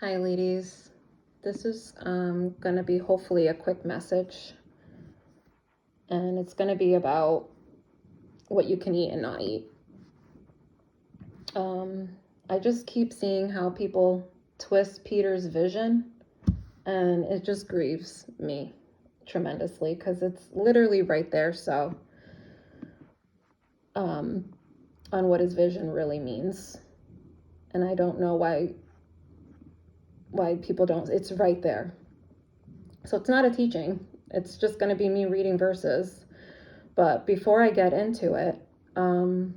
Hi, ladies. This is going to be hopefully a quick message, and it's going to be about what you can eat and not eat. I just keep seeing how people twist Peter's vision, and it just grieves me tremendously because it's literally right there. So, on what his vision really means, and I don't know why people don't. It's right there. So it's not a teaching. It's just going to be me reading verses. But before I get into it, the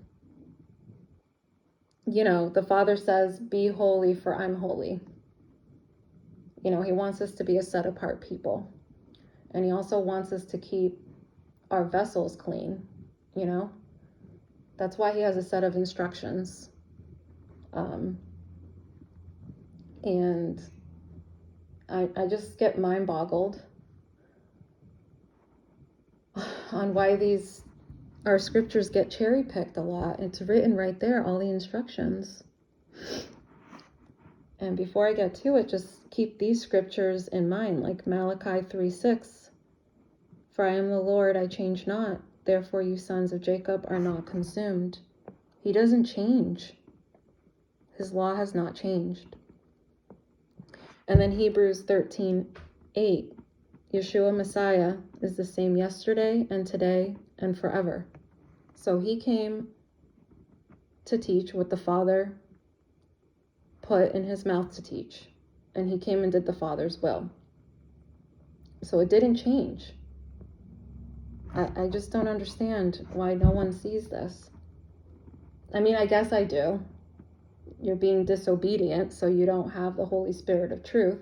Father says, be holy for I'm holy. He wants us to be a set apart people. And he also wants us to keep our vessels clean, That's why he has a set of instructions. And I just get mind boggled on why our scriptures get cherry picked a lot. It's written right there, all the instructions. And before I get to it, just keep these scriptures in mind, like Malachi 3:6. For I am the Lord, I change not. Therefore you sons of Jacob are not consumed. He doesn't change. His law has not changed. And then Hebrews 13:8. Yeshua Messiah is the same yesterday and today and forever. So he came to teach what the Father put in his mouth to teach. And he came and did the Father's will. So it didn't change. I just don't understand why no one sees this. I mean, I guess I do. You're being disobedient, so you don't have the Holy Spirit of truth.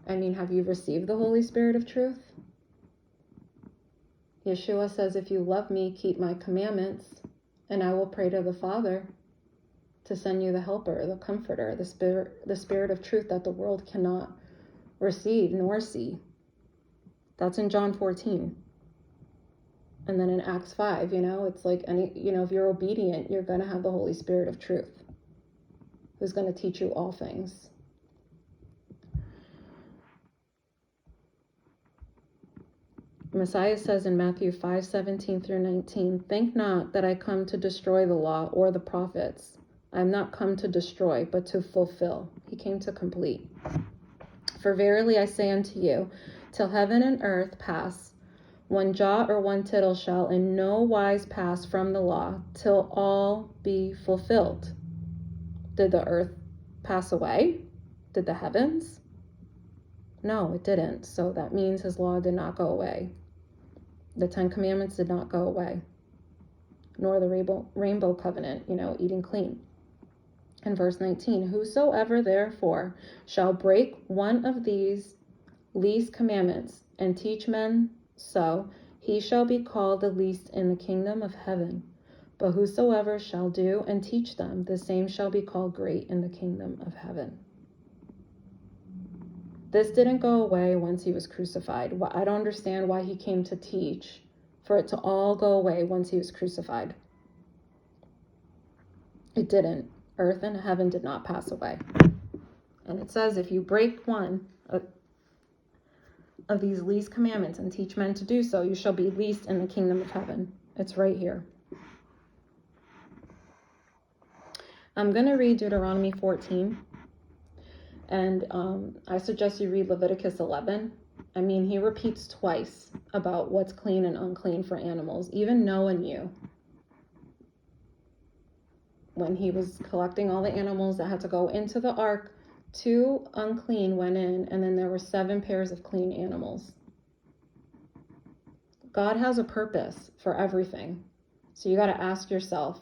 I mean, have you received the Holy Spirit of truth? Yeshua says, if you love me, keep my commandments, and I will pray to the Father to send you the helper, the comforter, the spirit of truth that the world cannot receive nor see. That's in John 14. And then in Acts 5, it's like if you're obedient, you're going to have the Holy Spirit of truth, who's going to teach you all things. Messiah says in Matthew 5:17 through 19, think not that I come to destroy the law or the prophets. I am not come to destroy, but to fulfill. He came to complete. For verily I say unto you, till heaven and earth pass, one jot or one tittle shall in no wise pass from the law, till all be fulfilled. Did the earth pass away? Did the heavens? No, it didn't. So that means his law did not go away. The 10 Commandments did not go away, nor the rainbow covenant, eating clean. In verse 19, whosoever therefore shall break one of these least commandments and teach men so, he shall be called the least in the kingdom of heaven. But whosoever shall do and teach them, the same shall be called great in the kingdom of heaven. This didn't go away once he was crucified. I don't understand why he came to teach for it to all go away once he was crucified. It didn't. Earth and heaven did not pass away. And it says if you break one of these least commandments and teach men to do so, you shall be least in the kingdom of heaven. It's right here. I'm going to read Deuteronomy 14. And I suggest you read Leviticus 11. I mean, he repeats twice about what's clean and unclean for animals. Even Noah knew. When he was collecting all the animals that had to go into the ark, 2 unclean went in, and then there were 7 pairs of clean animals. God has a purpose for everything. So you got to ask yourself,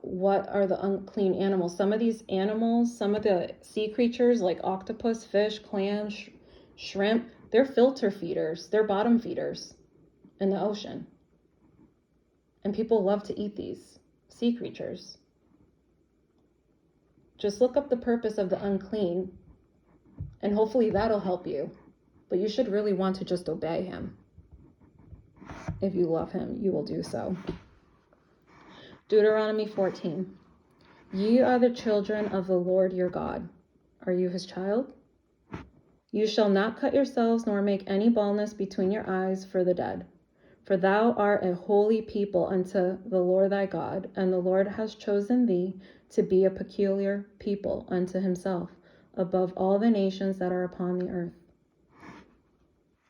what are the unclean animals? Some of these animals, some of the sea creatures like octopus, fish, clams, shrimp, they're filter feeders. They're bottom feeders in the ocean. And people love to eat these sea creatures. Just look up the purpose of the unclean, and hopefully that'll help you. But you should really want to just obey him. If you love him, you will do so. Deuteronomy 14. Ye are the children of the Lord your God. Are you his child? You shall not cut yourselves, nor make any baldness between your eyes for the dead. For thou art a holy people unto the Lord thy God, and the Lord has chosen thee to be a peculiar people unto himself, above all the nations that are upon the earth.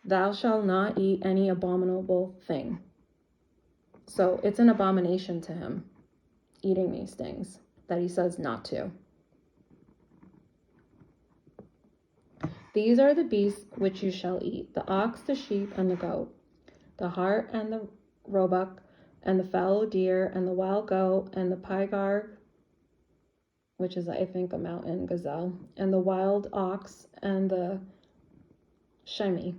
Thou shalt not eat any abominable thing. So it's an abomination to him, eating these things that he says not to. These are the beasts which you shall eat: the ox, the sheep, and the goat, the hart, and the roebuck, and the fallow deer, and the wild goat, and the pygarg, which is, I think, a mountain gazelle, and the wild ox, and the shemi,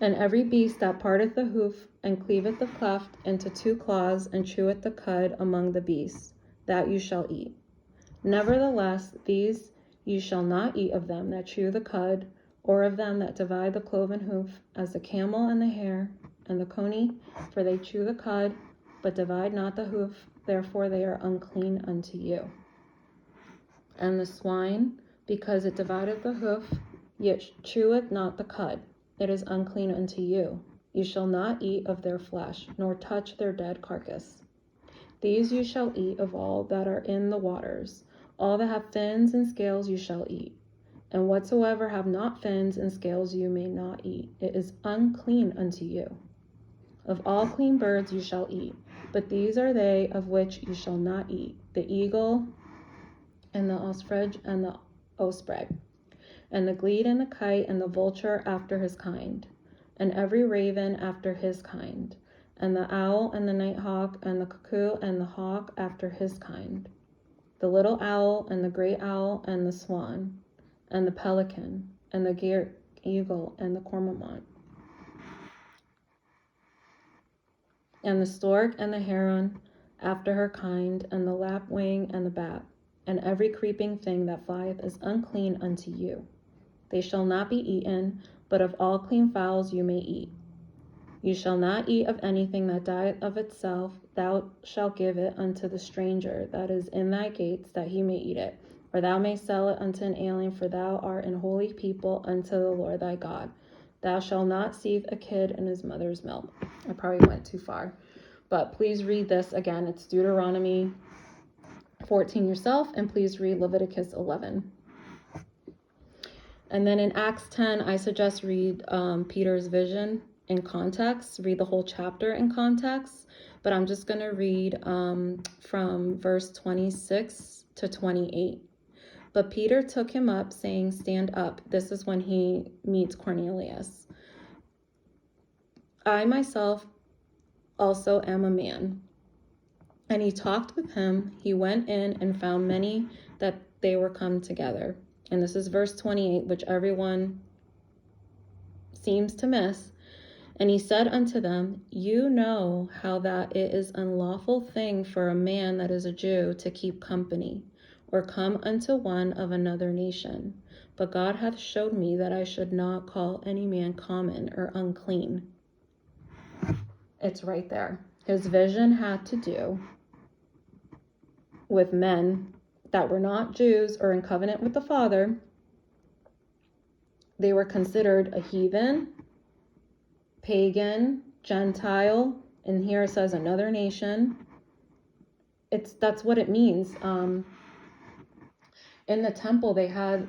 and every beast that parteth the hoof, and cleaveth the cleft into two claws, and cheweth the cud among the beasts, that you shall eat. Nevertheless, these you shall not eat of them that chew the cud, or of them that divide the cloven hoof, as the camel and the hare and the coney, for they chew the cud, but divide not the hoof, therefore they are unclean unto you. And the swine, because it divideth the hoof, yet cheweth not the cud, it is unclean unto you. You shall not eat of their flesh, nor touch their dead carcass. These you shall eat of all that are in the waters. All that have fins and scales you shall eat. And whatsoever have not fins and scales you may not eat. It is unclean unto you. Of all clean birds you shall eat, but these are they of which you shall not eat: the eagle, and the ostrich, and the osprey, and the glede, and the kite, and the vulture after his kind, and every raven after his kind, and the owl, and the nighthawk, and the cuckoo, and the hawk after his kind, the little owl, and the great owl, and the swan, and the pelican, and the eagle, and the cormorant, and the stork, and the heron after her kind, and the lapwing, and the bat, and every creeping thing that flieth is unclean unto you. They shall not be eaten, but of all clean fowls you may eat. You shall not eat of anything that dieth of itself. Thou shalt give it unto the stranger that is in thy gates, that he may eat it. Or thou mayst sell it unto an alien, for thou art an holy people unto the Lord thy God. Thou shalt not seethe a kid in his mother's milk. I probably went too far, but please read this again. It's Deuteronomy 14 yourself, and please read Leviticus 11. And then in Acts 10, I suggest read Peter's vision in context, read the whole chapter in context, but I'm just going to read from verse 26 to 28. But Peter took him up, saying, Stand up. This is when he meets Cornelius. I myself also am a man. And he talked with him. He went in and found many that they were come together. And this is verse 28, which everyone seems to miss. And he said unto them, You know how that it is an unlawful thing for a man that is a Jew to keep company, or come unto one of another nation. But God hath showed me that I should not call any man common or unclean. It's right there. His vision had to do with men that were not Jews or in covenant with the Father. They were considered a heathen, pagan, Gentile, and here it says another nation. That's what it means. In the temple they had,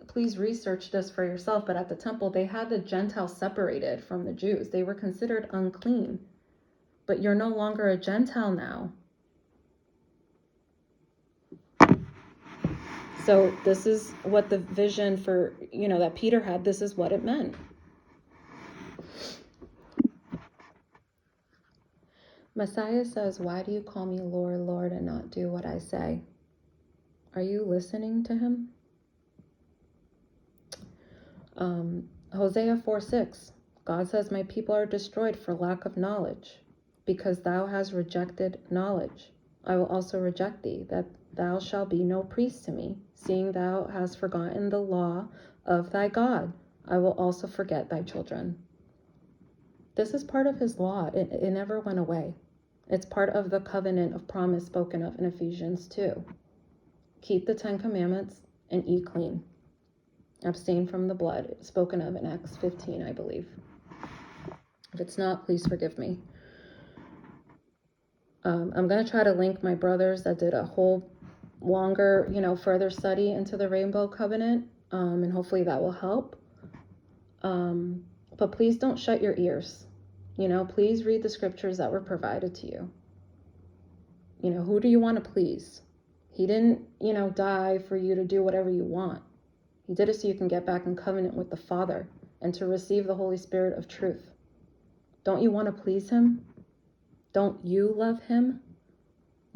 please research this for yourself, but at the temple they had the Gentiles separated from the Jews. They were considered unclean, but you're no longer a Gentile now. So this is what the vision for, that Peter had, this is what it meant. Messiah says, Why do you call me Lord, Lord, and not do what I say? Are you listening to him? Hosea 4:6, God says, My people are destroyed for lack of knowledge, because thou hast rejected knowledge. I will also reject thee, that thou shalt be no priest to me, seeing thou hast forgotten the law of thy God. I will also forget thy children. This is part of his law. It never went away. It's part of the covenant of promise spoken of in Ephesians 2. Keep the 10 commandments and eat clean. Abstain from the blood, spoken of in Acts 15, I believe. If it's not, please forgive me. I'm going to try to link my brothers that did a whole longer, further study into the Rainbow Covenant, and hopefully that will help. But please don't shut your ears. Please read the scriptures that were provided to you. Who do you want to please? He didn't, die for you to do whatever you want. He did it so you can get back in covenant with the Father and to receive the Holy Spirit of truth. Don't you want to please him? Don't you love him?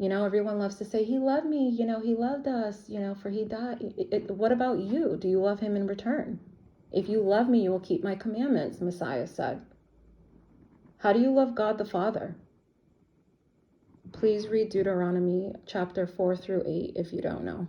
Everyone loves to say, he loved me, he loved us, for he died. What about you? Do you love him in return? If you love me, you will keep my commandments, Messiah said. How do you love God the Father? Please read Deuteronomy chapter 4 through 8 if you don't know.